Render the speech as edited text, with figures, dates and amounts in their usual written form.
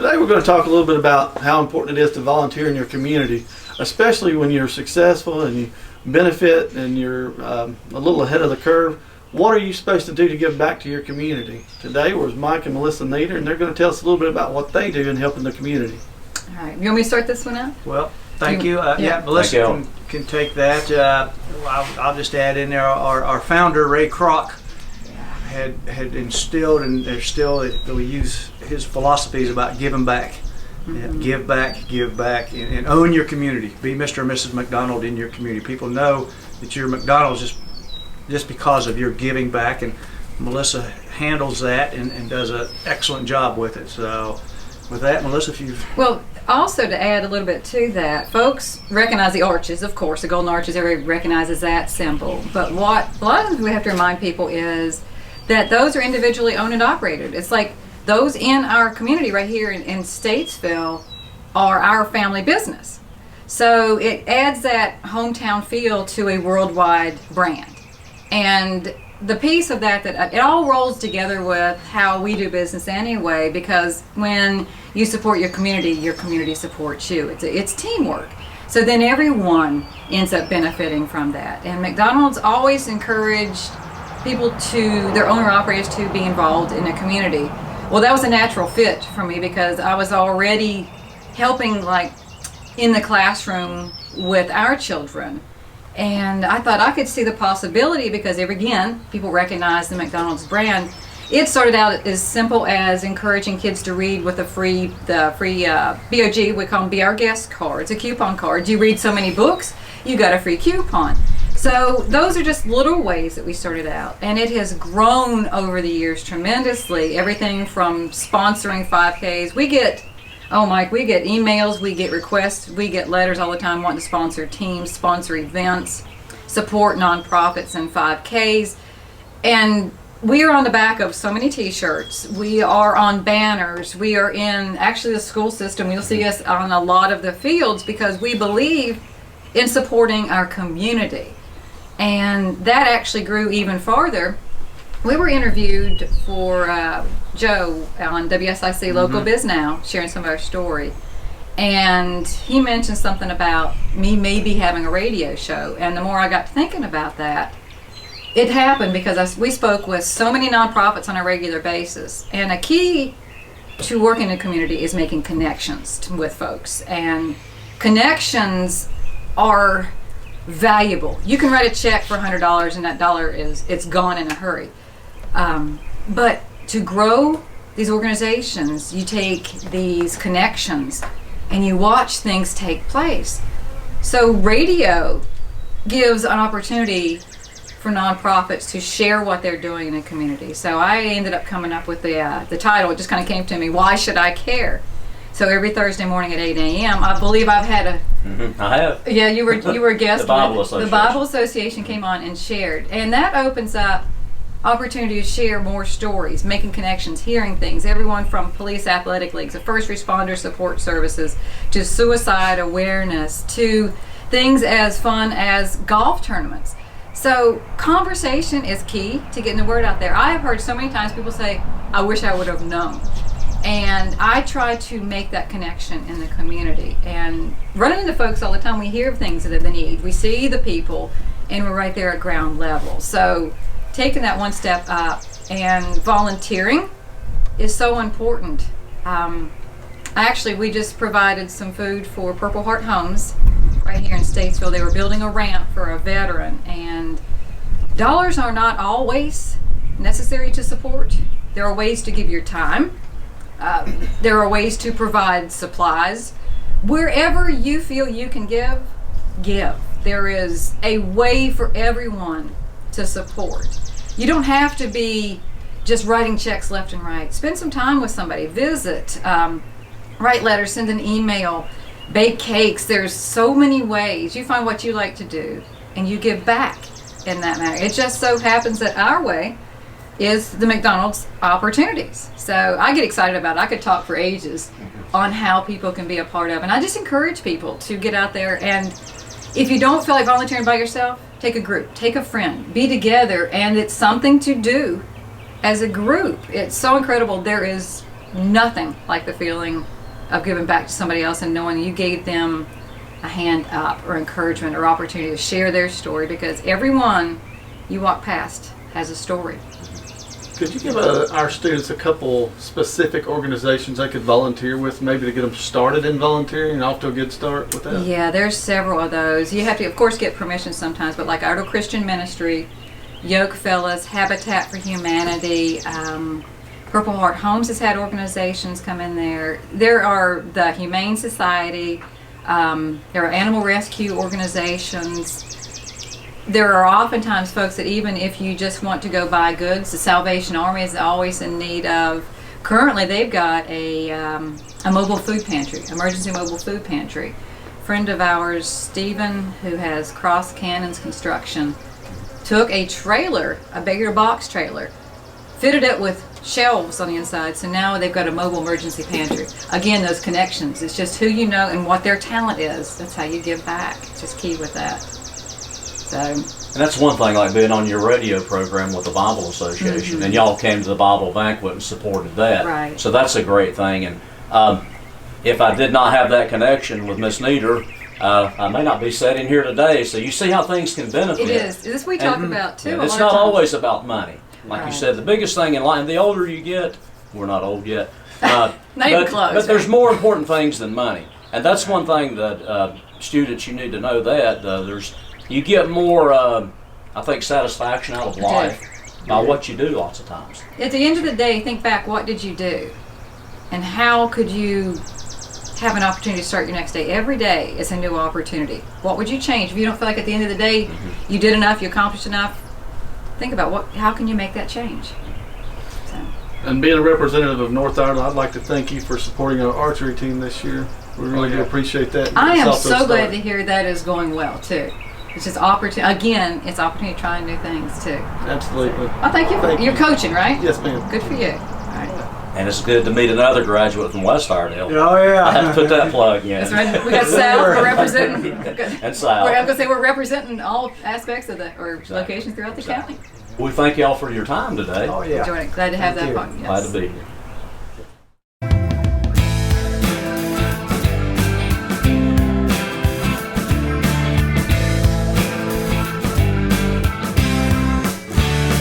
Today we're going to talk a little bit about how important it is to volunteer in your community, especially when you're successful and you benefit and you're a little ahead of the curve. What are you supposed to do to give back to your community? Today was Mike and Melissa Neader, and they're going to tell us a little bit about what they do in helping the community. All right, you want me to start this one out? Well, thank you. Yeah, Melissa can take that. I'll just add in there our founder, Ray Kroc, had instilled, and there's still, we use his philosophies about giving back. Mm-hmm. Give back, and own your community. Be Mr. and Mrs. McDonald in your community. People know that you're McDonald's just because of your giving back, and Melissa handles that and does an excellent job with it. So with that, Melissa, if you've... Well, also to add a little bit to that, folks recognize the arches, of course, the golden arches, everybody recognizes that symbol. But what a lot of times we have to remind people is that those are individually owned and operated. It's like those in our community right here in Statesville are our family business. So it adds that hometown feel to a worldwide brand. And the piece of that it all rolls together with how we do business anyway, because when you support your community supports you. It's teamwork. So then everyone ends up benefiting from that. And McDonald's always encouraged people their owner-operators to be involved in a community. Well, that was a natural fit for me because I was already helping in the classroom with our children. And I thought I could see the possibility because people recognize the McDonald's brand. It started out as simple as encouraging kids to read with the free BOG, we call them Be Our Guest cards, a coupon card. You read so many books, you got a free coupon. So those are just little ways that we started out, and it has grown over the years tremendously. Everything from sponsoring 5Ks. We get emails, we get requests, we get letters all the time wanting to sponsor teams, sponsor events, support nonprofits and 5Ks. And we are on the back of so many t-shirts. We are on banners. We are in the school system. You'll see us on a lot of the fields because we believe in supporting our community. And that actually grew even farther. We were interviewed for Joe on WSIC Local Biz Now, sharing some of our story. And he mentioned something about me maybe having a radio show. And the more I got to thinking about that, it happened because we spoke with so many nonprofits on a regular basis. And a key to working in a community is making connections with folks. And connections are valuable. You can write a check for $100 and that dollar it's gone in a hurry. But to grow these organizations, you take these connections and you watch things take place. So radio gives an opportunity for nonprofits to share what they're doing in a community. So I ended up coming up with the title. It just kind of came to me, Why Should I Care? So every Thursday morning at 8 a.m., I believe I've had a... I have. Yeah, you were a guest. The Bible Association. The Bible Association came on and shared. And that opens up opportunity to share more stories, making connections, hearing things. Everyone from police athletic leagues, to first responder support services, to suicide awareness, to things as fun as golf tournaments. So conversation is key to getting the word out there. I have heard so many times people say, I wish I would have known. And I try to make that connection in the community. And running into folks all the time, we hear of things that they need. We see the people, and we're right there at ground level. So taking that one step up and volunteering is so important. We just provided some food for Purple Heart Homes right here in Statesville. They were building a ramp for a veteran, and dollars are not always necessary to support. There are ways to give your time. There are ways to provide supplies. Wherever you feel you can give. There is a way for everyone to support. You don't have to be just writing checks left and right. Spend some time with somebody. Visit. Write letters. Send an email. Bake cakes. There's so many ways. You find what you like to do and you give back in that manner. It just so happens that our way is the McDonald's opportunities. So I get excited about it. I could talk for ages on how people can be a part of. And I just encourage people to get out there, and if you don't feel like volunteering by yourself, take a group, take a friend, be together, and it's something to do as a group. It's so incredible. There is nothing like the feeling of giving back to somebody else and knowing you gave them a hand up or encouragement or opportunity to share their story, because everyone you walk past has a story. Could you give our students a couple specific organizations they could volunteer with, maybe to get them started in volunteering and off to a good start with that? Yeah, there's several of those. You have to, of course, get permission sometimes, but like Idle Christian Ministry, Yoke Fellas, Habitat for Humanity, Purple Heart Homes has had organizations come in there. There are the Humane Society, there are animal rescue organizations. There are oftentimes folks that even if you just want to go buy goods, the Salvation Army is always in need of. Currently, they've got a mobile food pantry, emergency mobile food pantry. A friend of ours, Stephen, who has Cross Cannons Construction, took a trailer, a bigger box trailer, fitted it with shelves on the inside, so now they've got a mobile emergency pantry. Again, those connections. It's just who you know and what their talent is. That's how you give back. It's just key with that. So. And that's one thing, like being on your radio program with the Bible Association, and y'all came to the Bible Banquet and supported that. Right. So that's a great thing. And if I did not have that connection with Miss Neader, I may not be sitting here today. So you see how things can benefit. It is. This we talk about too. It's not always about money. Like you said, the biggest thing in life, the older you get, we're not old yet, not even close, but there's more important things than money. And that's one thing that students, you need to know that. You get more, I think, satisfaction out of life by what you do lots of times. At the end of the day, think back, what did you do? And how could you have an opportunity to start your next day? Every day is a new opportunity. What would you change? If you don't feel like at the end of the day you did enough, you accomplished enough, think about how can you make that change? So. And being a representative of North Ireland, I'd like to thank you for supporting our archery team this year. We really do appreciate that. I am so glad to hear that is going well too. It's just opportunity. Again, it's opportunity to try new things too. Absolutely. Oh, thank you. You're coaching, right? Yes, ma'am. Good for you. All right. And it's good to meet another graduate from West Iredell. Oh, yeah. I had to put that plug in. That's right. We got Sal. We're representing. And Sal. I'm going to say we're representing all aspects of locations throughout the county. We thank y'all for your time today. Oh, yeah. Glad to have that. Glad to be here.